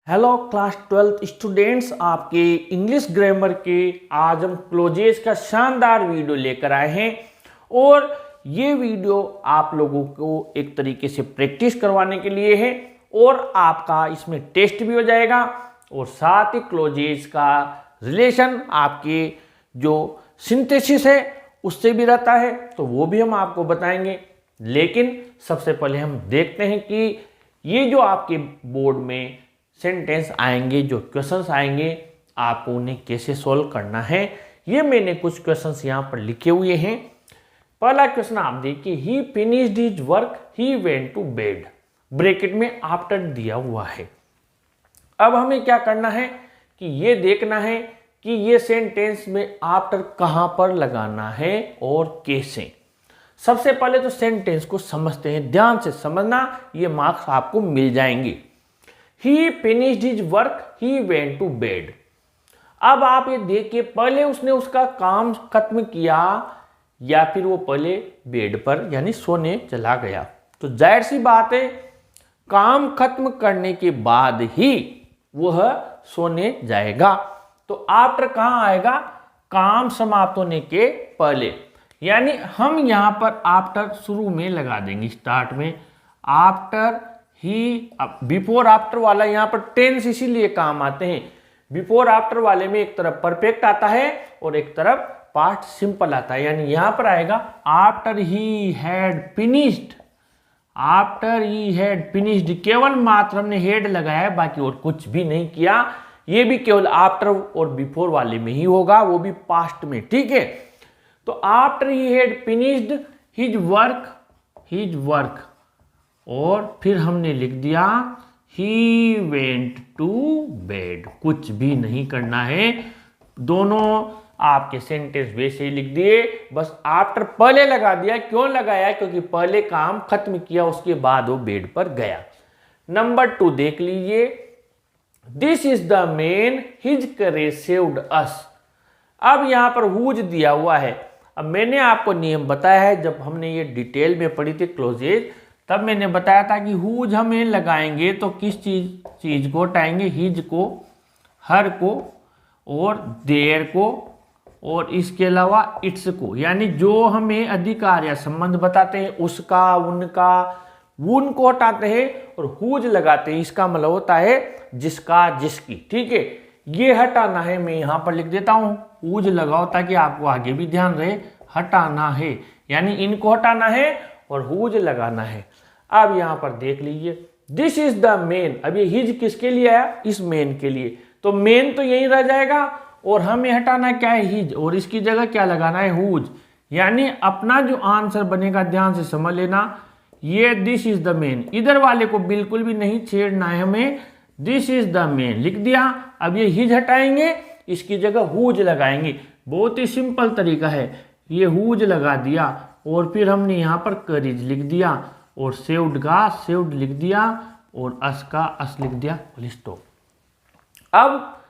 Hello class 12th students, आपके English grammar के आज हम क्लोजेस का शानदार वीडियो लेकर आए हैं। और ये वीडियो आप लोगों को एक तरीके से प्रैक्टिस करवाने के लिए है और आपका इसमें टेस्ट भी हो जाएगा और साथ ही क्लोजेस का रिलेशन आपके जो सिंथेसिस है उससे भी रहता है, तो वो भी हम आपको बताएंगे। लेकिन सबसे पहले हम देखते हैं कि ये जो आपके बोर्ड में सेंटेंस आएंगे, जो क्वेश्चंस आएंगे, आपको उन्हें कैसे सॉल्व करना है। ये मैंने कुछ क्वेश्चंस यहाँ पर लिखे हुए हैं। पहला क्वेश्चन आप देखिए, he finished his work he went to bed, bracket में आफ्टर दिया हुआ है। अब हमें क्या करना है कि ये देखना है कि ये सेंटेंस में आफ्टर कहाँ पर लगाना है और कैसे। सबसे पहले तो सेंटेंस को समझते हैं, ध्यान से समझना, ये मार्क्स आपको मिल जाएंगे। He finished his work, he went to bed। अब आप ये देखिए, पहले उसने उसका काम खत्म किया या फिर वो पहले बेड पर यानी सोने चला गया। तो जाहिर सी बात है, काम खत्म करने के बाद ही वह सोने जाएगा। तो आफ्टर कहाँ आएगा? काम समाप्त होने के पहले। यानी हम यहाँ पर आफ्टर शुरू में लगा देंगे, स्टार्ट में आफ्टर ही। बिफोर आफ्टर वाला यहाँ पर टेंस इसीलिए काम आते हैं। बिफोर आफ्टर वाले में एक तरफ परफेक्ट आता है और एक तरफ पास्ट सिंपल आता है। यानी यहाँ पर आएगा after he had finished, after he had finished. केवल मात्र हमने हेड लगाया है, बाकी और कुछ भी नहीं किया। ये भी केवल आफ्टर और बिफोर वाले में ही होगा, वो भी पास्ट में। ठीक है, तो after he had finished his work, और फिर हमने लिख दिया ही वेंट टू बेड। कुछ भी नहीं करना है, दोनों आपके सेंटेंस वैसे ही लिख दिए, बस आफ्टर पहले लगा दिया। क्यों लगाया? क्योंकि पहले काम खत्म किया, उसके बाद वो बेड पर गया। नंबर 2 देख लीजिए, this is the man his courage saved us. अब यहां पर हुज दिया हुआ है। अब मैंने आपको नियम बताया है, जब हमने ये डिटेल में पढ़ी थी क्लोजेज, तब मैंने बताया था कि हुज हमें लगाएंगे तो किस चीज को हटाएंगे? हिज को, हर को और देयर को, और इसके अलावा इट्स को। यानी जो हमें अधिकार या संबंध बताते हैं उसका, उनका, उन को हटाते हैं और हुज लगाते हैं। इसका मतलब होता है जिसका, जिसकी। ठीक है, ये हटाना है, मैं यहां पर लिख देता हूं, हुज लगाओ ताकि आपको आगे भी ध्यान रहे। हटाना है यानी इनको हटाना है और हुज लगाना है। अब यहां पर देख लीजिए, दिस इज द मेन। अब ये हिज किसके लिए आया? इस मेन के लिए। तो मेन तो यही रह जाएगा और हमें हटाना क्या है? हिज, और इसकी जगह क्या लगाना है? हुज। यानी अपना जो आंसर बनेगा, ध्यान से समझ लेना, ये दिस इज द मेन, इधर वाले को बिल्कुल भी नहीं छेड़ना है हमें। दिस इज द मेन लिख दिया। अब ये हिज हटाएंगे, इसकी जगह हुज लगाएंगे। बहुत ही सिंपल तरीका है, ये हुज लगा दिया और फिर हमने यहाँ पर करेज लिख दिया और सेव्ड का सेव्ड लिख दिया और अस का अस लिख दिया। स्टॉप। अब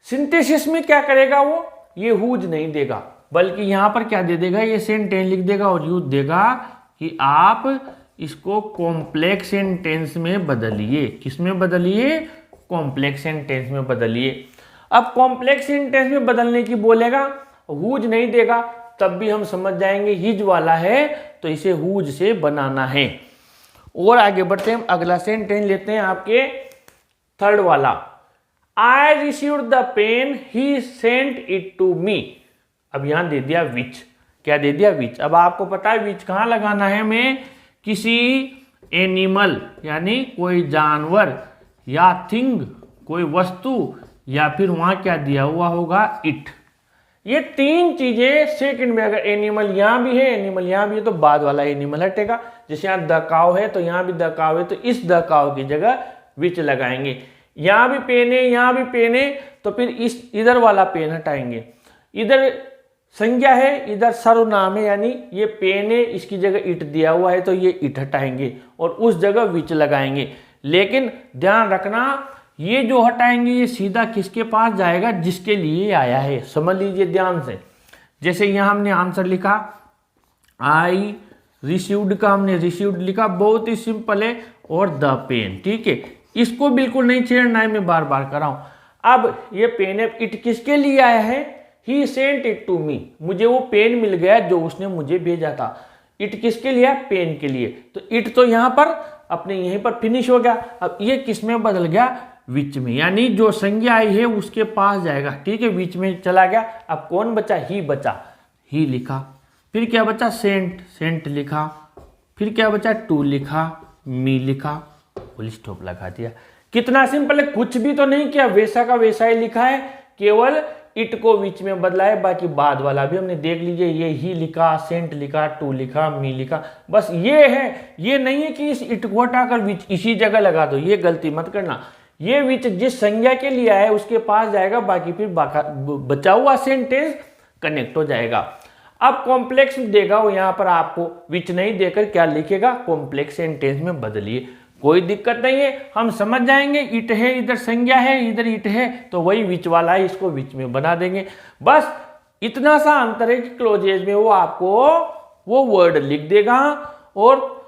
सिंथेसिस में क्या करेगा वो? ये हुज नहीं देगा, बल्कि यहां पर क्या दे देगा? ये सेंटेंस लिख देगा और यूज देगा कि आप इसको कॉम्प्लेक्स सेंटेंस में बदलिए। किस में बदलिए? कॉम्प्लेक्स सेंटेंस में बदलिए। अब कॉम्प्लेक्स सेंटेंस में बदलने की बोलेगा, हुज नहीं देगा, तब भी हम समझ जाएंगे हिज वाला है तो इसे हुज से बनाना है। और आगे बढ़ते हैं, अगला सेंटेंस लेते हैं आपके थर्ड वाला, I received the pen he sent it to me. अब यहां दे दिया विच। क्या दे दिया? विच। अब आपको पता है विच कहां लगाना है हमें? किसी एनिमल यानी कोई जानवर या थिंग, कोई वस्तु, या फिर वहां क्या दिया हुआ होगा? इट। ये तीन चीजें सेकंड में, अगर एनिमल यहां भी है, एनिमल यहां भी है, तो बाद वाला एनिमल हटेगा। जैसे यहां द काव है तो यहां भी द काव है, तो इस द काव की जगह विच लगाएंगे। यहां भी पेन है, यहां भी पेन है, तो फिर इस इधर वाला पेन हटाएंगे। इधर संज्ञा है, इधर सर्वनाम है, यानी ये पेन है, इसकी जगह इट दिया हुआ है तो ये इट हटाएंगे और उस जगह विच लगाएंगे। लेकिन ध्यान रखना, ये जो हटाएंगे ये सीधा किसके पास जाएगा? जिसके लिए आया है। समझ लीजिए ध्यान से। जैसे यहां हमने आंसर लिखा, आई रिसीव्ड का हमने रिसीव्ड लिखा, बहुत ही सिंपल है, और द पेन। ठीक है, इसको बिल्कुल नहीं छेड़ना है, मैं बार बार कर रहा हूं। अब ये पेन है, इट किसके लिए आया है? ही सेंट इट टू मी, मुझे वो पेन मिल गया जो उसने मुझे भेजा था। इट किसके लिए? पेन के लिए। तो इट तो यहां पर अपने यहीं पर फिनिश हो गया। अब ये किस में बदल गया? विच में, यानी जो संज्ञा आई है उसके पास जाएगा। ठीक है, विच में चला गया। अब कौन बचा? ही बचा। ही लिखा, फिर क्या बचा? सेंट, सेंट लिखा, फिर क्या बचा? टू लिखा, मी लिखा, फुल स्टॉप लगा दिया। कितना सिंपल है, कुछ भी तो नहीं किया, वैसा का वैसा ही लिखा है, केवल इट को विच में बदला है। बाकी बाद वाला भी हमने देख लीजिए, ये ही लिखा, सेंट लिखा, टू लिखा, मी लिखा, बस ये है। ये नहीं है कि इस इट को हटाकर विच इसी जगह लगा दो, ये गलती मत करना। ये विच जिस संज्ञा के लिए है उसके पास जाएगा, बाकी फिर बचा हुआ सेंटेंस कनेक्ट हो जाएगा। अब कॉम्प्लेक्स देगा वो, यहां पर आपको विच नहीं देकर क्या लिखेगा? कॉम्प्लेक्स सेंटेंस में बदलिए, कोई दिक्कत नहीं है, हम समझ जाएंगे। इट है, इधर संज्ञा है, इधर इट है, तो वही विच वाला है, इसको विच में बना देंगे। बस इतना सा अंतर है कि क्लोजेज में वो आपको वो वर्ड लिख देगा और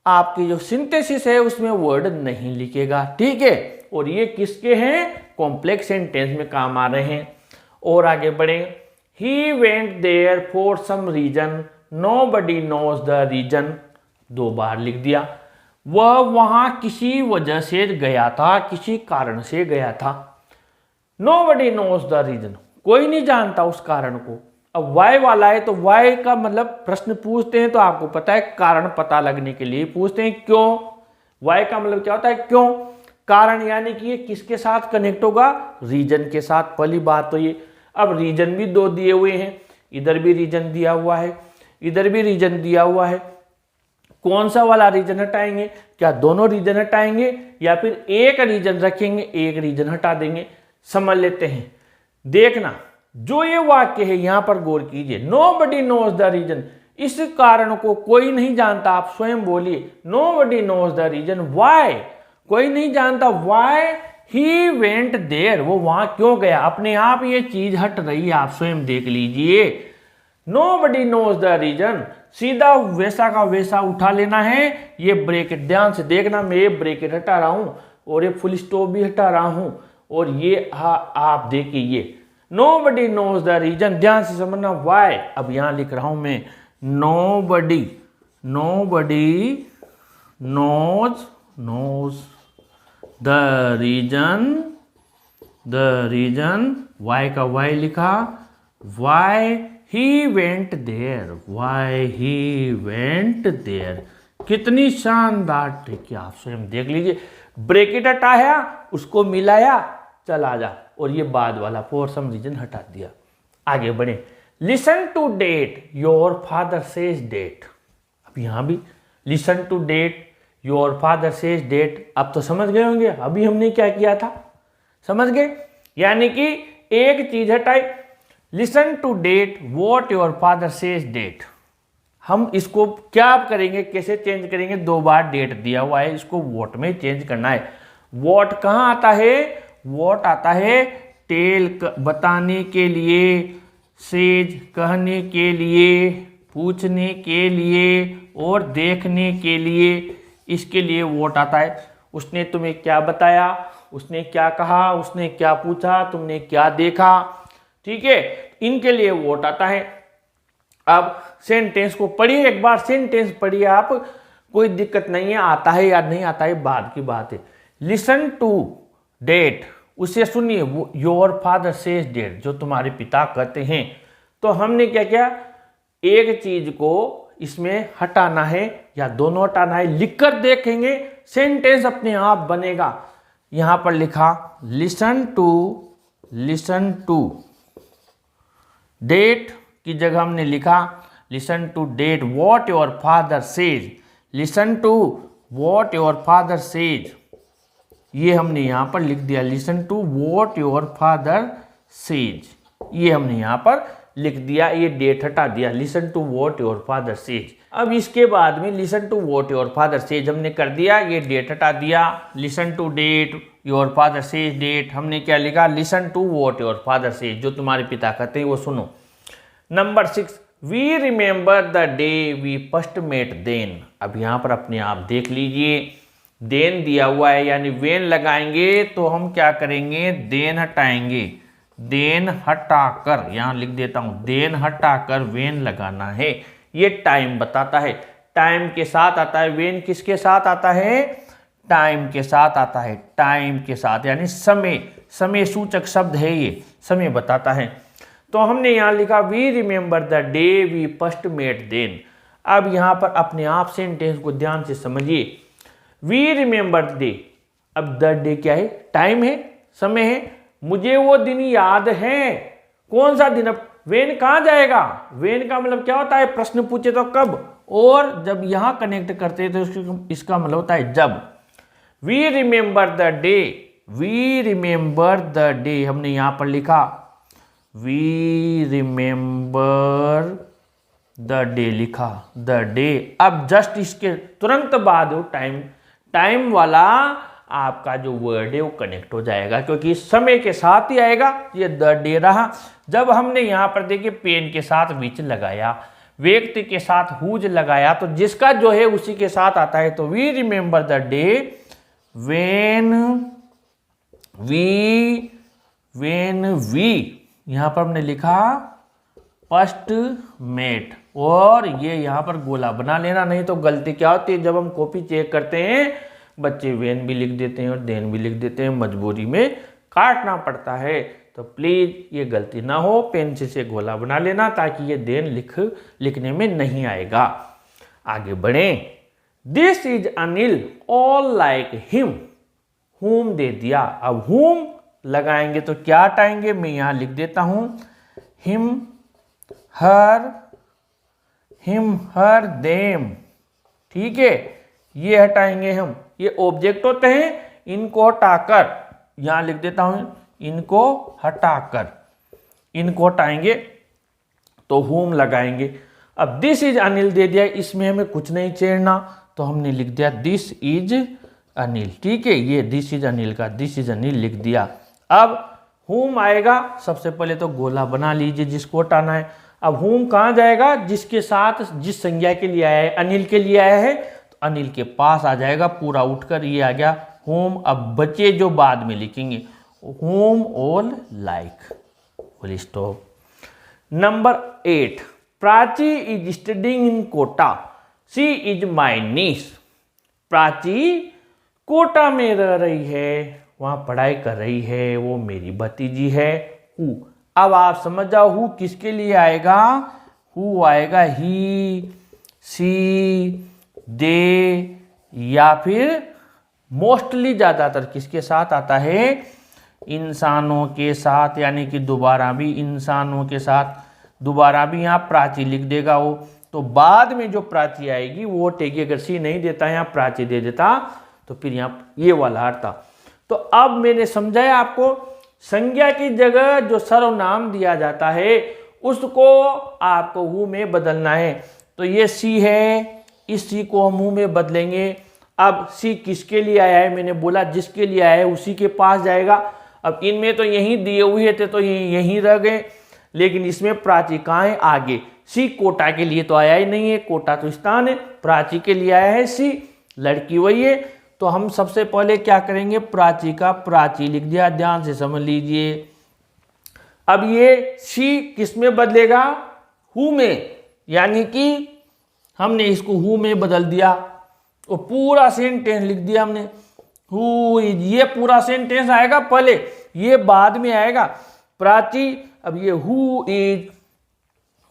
आपकी जो सिंथेसिस है उसमें वर्ड नहीं लिखेगा। ठीक है, और ये किसके हैं? कॉम्प्लेक्स सेंटेंस में काम आ रहे हैं। और आगे बढ़े। He went there for some reason, nobody knows the reason, 2 बार लिख दिया। वह वहां किसी वजह से गया था, किसी कारण से गया था। नोबडी नोज द रीजन, कोई नहीं जानता उस कारण को। अब वाई वाला है तो वाई का मतलब प्रश्न पूछते हैं तो आपको पता है कारण पता लगने के लिए पूछते हैं। क्यों? वाई का मतलब क्या होता है? क्यों। कारण यानी कि ये किसके साथ कनेक्ट होगा? रीजन के साथ। पहली बात तो ये। अब रीजन भी 2 दिए हुए हैं, इधर भी रीजन दिया हुआ है, इधर भी रीजन दिया हुआ है। कौन सा वाला रीजन हटाएंगे? क्या दोनों रीजन हटाएंगे या फिर एक रीजन रखेंगे, एक रीजन हटा देंगे? समझ लेते हैं। देखना, जो ये वाक्य है यहां पर गौर कीजिए। नोबडी नोज द रीजन, इस कारण को कोई नहीं जानता। आप स्वयं बोलिए, nobody knows the reason why, कोई नहीं जानता व्हाई ही वेंट देयर, वो वहां क्यों गया। अपने आप ये चीज हट रही है, आप स्वयं देख लीजिए। नोबडी नोज द रीजन, सीधा वैसा का वैसा उठा लेना है। ये ब्रैकेट ध्यान से देखना, मैं ये ब्रैकेट हटा रहा हूं और ये फुल स्टॉप भी हटा रहा हूं, और ये आप देखिए ये नोबडी नोज द रीजन, ध्यान से समझना व्हाई। अब यहां लिख रहा हूं मैं nobody, nobody knows knows the reason, why का वाई लिखा, why he went there, why he went there. कितनी शानदार ट्रिक है, आप स्वयं देख लीजिए। ब्रैकेट हटाया, उसको मिलाया, चला जा, और ये बाद वाला फॉर सम रीजन हटा दिया। आगे बढ़े। Listen to that, your father says that. अब यहां भी listen to that, your father says that. अब तो समझ गए होंगे अभी हमने क्या किया था, समझ गए। यानी कि एक चीज हटाई, listen to that what your father says that. हम इसको क्या करेंगे, कैसे चेंज करेंगे? 2 बार डेट दिया हुआ है, इसको वॉट में चेंज करना है। वॉट कहां आता है? वॉट आता है टेल, बताने के लिए, सेज कहने के लिए, पूछने के लिए और देखने के लिए, इसके लिए वॉट आता है। उसने तुम्हें क्या बताया, उसने क्या कहा, उसने क्या पूछा, तुमने क्या देखा, ठीक है, इनके लिए वॉट आता है। अब सेंटेंस को पढ़िए, एक बार सेंटेंस पढ़िए आप, कोई दिक्कत नहीं है, आता है या नहीं आता है बाद की बात है। लिसन टू डेट, उसे सुनिए, योर फादर सेज डेट, जो तुम्हारे पिता कहते हैं। तो हमने क्या किया, एक चीज को इसमें हटाना है या दोनों हटाना है, लिखकर देखेंगे, सेंटेंस अपने आप बनेगा। यहां पर लिखा लिसन टू डेट की जगह हमने लिखा listen to that what your father says, listen to what your father says, ये हमने यहां पर लिख दिया। Listen to what your father says, ये हमने यहां पर लिख दिया, ये डेट हटा दिया। Listen to what your father says. अब इसके बाद में listen to what your father says हमने कर दिया, ये डेट हटा दिया। Listen to that your father says that, हमने क्या लिखा, listen to what your father says, जो तुम्हारे पिता कहते हैं वो सुनो। Number 6, we remember the day we first met then. अब यहां पर अपने आप देख लीजिए, देन दिया हुआ है यानी वेन लगाएंगे तो हम क्या करेंगे, देन हटाएंगे, देन हटाकर यहां लिख देता हूं, देन हटाकर वेन लगाना है। ये टाइम बताता है, टाइम के साथ आता है। वेन किसके साथ आता है, टाइम के साथ आता है, टाइम के साथ यानी समय, समय सूचक शब्द है, ये समय बताता है। तो हमने यहां लिखा we remember the day we first met then. अब यहां पर अपने आप सेंटेंस को ध्यान से समझिए। वी रिमेंबर डे, अब द डे क्या है, टाइम है, समय है। मुझे वो दिन याद है। कौन सा दिन, अब वेन कहां जाएगा, वेन का मतलब क्या होता है, प्रश्न पूछे तो कब, और जब यहां कनेक्ट करते हैं तो इसका मतलब होता है जब। We remember the day, we remember the day हमने यहां पर लिखा, वी रिमेंबर द डे लिखा, द डे। अब जस्ट इसके तुरंत बाद वो टाइम, टाइम वाला आपका जो वर्ड है वो कनेक्ट हो जाएगा क्योंकि समय के साथ ही आएगा। ये द डे रहा। जब हमने यहां पर देखिए पेन के साथ विच लगाया, व्यक्ति के साथ हुज लगाया, तो जिसका जो है उसी के साथ आता है। तो we remember the day when we यहां पर हमने लिखा फर्स्ट मेट, और ये यहां पर गोला बना लेना, नहीं तो गलती क्या होती है, जब हम कॉपी चेक करते हैं बच्चे वेन भी लिख देते हैं और देन भी लिख देते हैं, मजबूरी में काटना पड़ता है। तो प्लीज ये गलती ना हो, पेन से गोला बना लेना ताकि ये देन लिखने में नहीं आएगा। आगे बढ़ें। This is Anil all like him, हुम दे दिया। अब हुम लगाएंगे तो क्या हटाएंगे, मैं यहां लिख देता हूं हिम हर देम, ठीक है, ये हटाएंगे हम। ये ऑब्जेक्ट होते हैं, इनको हटाकर यहां लिख देता हूं, इनको हटाएंगे तो हुम लगाएंगे। अब दिस इज अनिल दे दिया, इसमें हमें कुछ नहीं छेड़ना, तो हमने लिख दिया दिस इज अनिल, ठीक है। ये दिस इज अनिल का दिस इज अनिल लिख दिया। अब हुम आएगा, सबसे पहले तो गोला बना लीजिए जिसको हटाना है। अब हुम कहां जाएगा, जिसके साथ जिस संज्ञा के लिए आया है, अनिल के लिए आया है, तो अनिल के पास आ जाएगा पूरा उठकर, ये आ गया होम। अब बचे जो बाद में लिखेंगे home all like, full stop. Number 8, Prachi is studying in Kota, she is my niece. Prachi Kota में रह रही है, वहां पढ़ाई कर रही है, वो मेरी भतीजी है। हु, अब आप समझ जाओ हु किसके लिए आएगा, हु आएगा ही, सी, दे, या फिर मोस्टली ज्यादातर किसके साथ आता है, इंसानों के साथ, यानी कि दोबारा भी इंसानों के साथ। दोबारा भी यहाँ प्राची लिख देगा वो, तो बाद में जो प्राची आएगी वो टेगी। अगर सी नहीं देता यहाँ प्राची दे देता तो फिर यहाँ ये वाला हटता। तो अब मैंने समझाया आपको, संज्ञा की जगह जो सर्वनाम दिया जाता है उसको आपको हु में बदलना है। तो ये सी है, इस सी को हम हु में बदलेंगे। अब सी किसके लिए आया है, मैंने बोला जिसके लिए आया है उसी के पास जाएगा। अब इनमें तो यहीं दिए हुए थे तो यहीं रह गए, लेकिन इसमें प्राची कहाँ है, आगे। सी कोटा के लिए तो आया ही नहीं है, कोटा तो स्थान है, प्राची के लिए आया है सी, लड़की वही है। तो हम सबसे पहले क्या करेंगे, प्राची का प्राची लिख दिया, ध्यान से समझ लीजिए। अब ये सी किस में बदलेगा, हु में, यानी कि हमने इसको हु में बदल दिया और पूरा सेंटेंस लिख दिया हमने। हु इज, ये पूरा सेंटेंस आएगा पहले, ये बाद में आएगा। प्राची, अब ये हु इज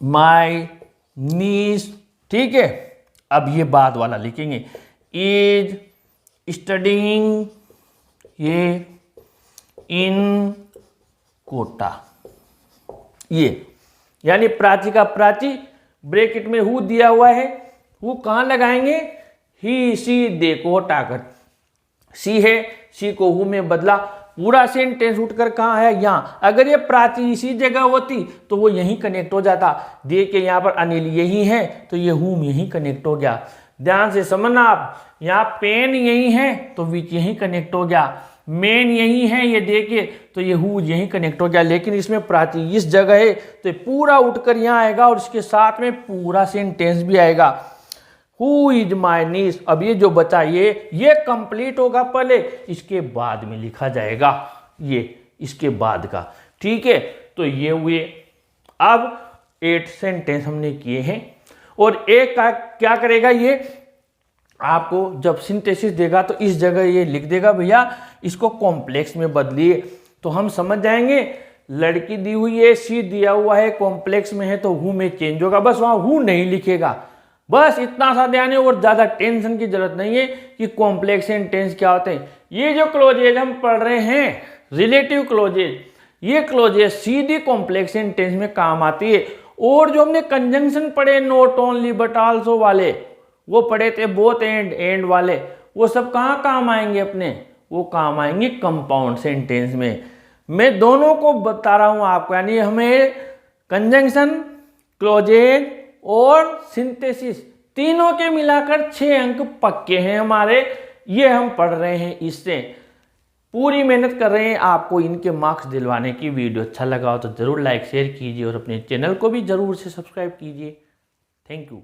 माई नीस, ठीक है। अब ये बाद वाला लिखेंगे, इज स्टडीइंग ये इन कोटा, ये यानी प्राची का प्राची, ब्रैकेट में हु दिया हुआ है। हु कहाँ लगाएंगे, ही, सी, दे को हटाकर। सी है, सी को हु में बदला, पूरा सेंटेंस उठकर कहाँ है, यहाँ। अगर ये प्राची इसी जगह होती तो वो यहीं कनेक्ट हो जाता। दे के यहाँ पर अनिल यही है तो ये हुम यहीं कनेक्ट हो गया। ध्यान से समझना आप, यहाँ पेन यही है तो विच यहीं कनेक्ट हो गया, मेन यही है ये देखे तो ये हु यहीं कनेक्ट हो गया। लेकिन इसमें प्राची इस जगह है तो पूरा उठकर यहाँ आएगा और इसके साथ में पूरा सेंटेंस भी आएगा। हु इज माई नीस। अब ये जो बचा ये कंप्लीट होगा पहले, इसके बाद में लिखा जाएगा ये इसके बाद का। ठीक है, तो ये हुए अब 8 सेंटेंस हमने किए हैं। और एक का क्या करेगा, ये आपको जब सिंथेसिस देगा तो इस जगह ये लिख देगा भैया इसको कॉम्प्लेक्स में बदलिए, तो हम समझ जाएंगे लड़की दी हुई है, सी दिया हुआ है, कॉम्प्लेक्स में है तो हु में चेंज होगा, बस वहां हु नहीं लिखेगा। बस इतना सा ध्यान है और ज्यादा टेंशन की जरूरत नहीं है कि कॉम्प्लेक्स एंड टेंस क्या होते हैं। ये जो क्लोजेज हम पढ़ रहे हैं रिलेटिव क्लोजेज, ये क्लोजेज सीधी कॉम्प्लेक्स एंड टेंस में काम आती है। और जो हमने कंजंक्शन पढ़े नॉट ओनली बट आल्सो वाले, वो पढ़े थे बोथ एंड वाले, वो सब कहाँ काम आएंगे अपने, वो काम आएंगे कंपाउंड सेंटेंस में। मैं दोनों को बता रहा हूं आपको, यानी हमें कंजंक्शन, क्लोजेज और सिंथेसिस तीनों के मिलाकर 6 अंक पक्के हैं हमारे, ये हम पढ़ रहे हैं। इससे पूरी मेहनत कर रहे हैं आपको इनके मार्क्स दिलवाने की। वीडियो अच्छा लगा हो तो जरूर लाइक शेयर कीजिए और अपने चैनल को भी जरूर से सब्सक्राइब कीजिए। Thank you.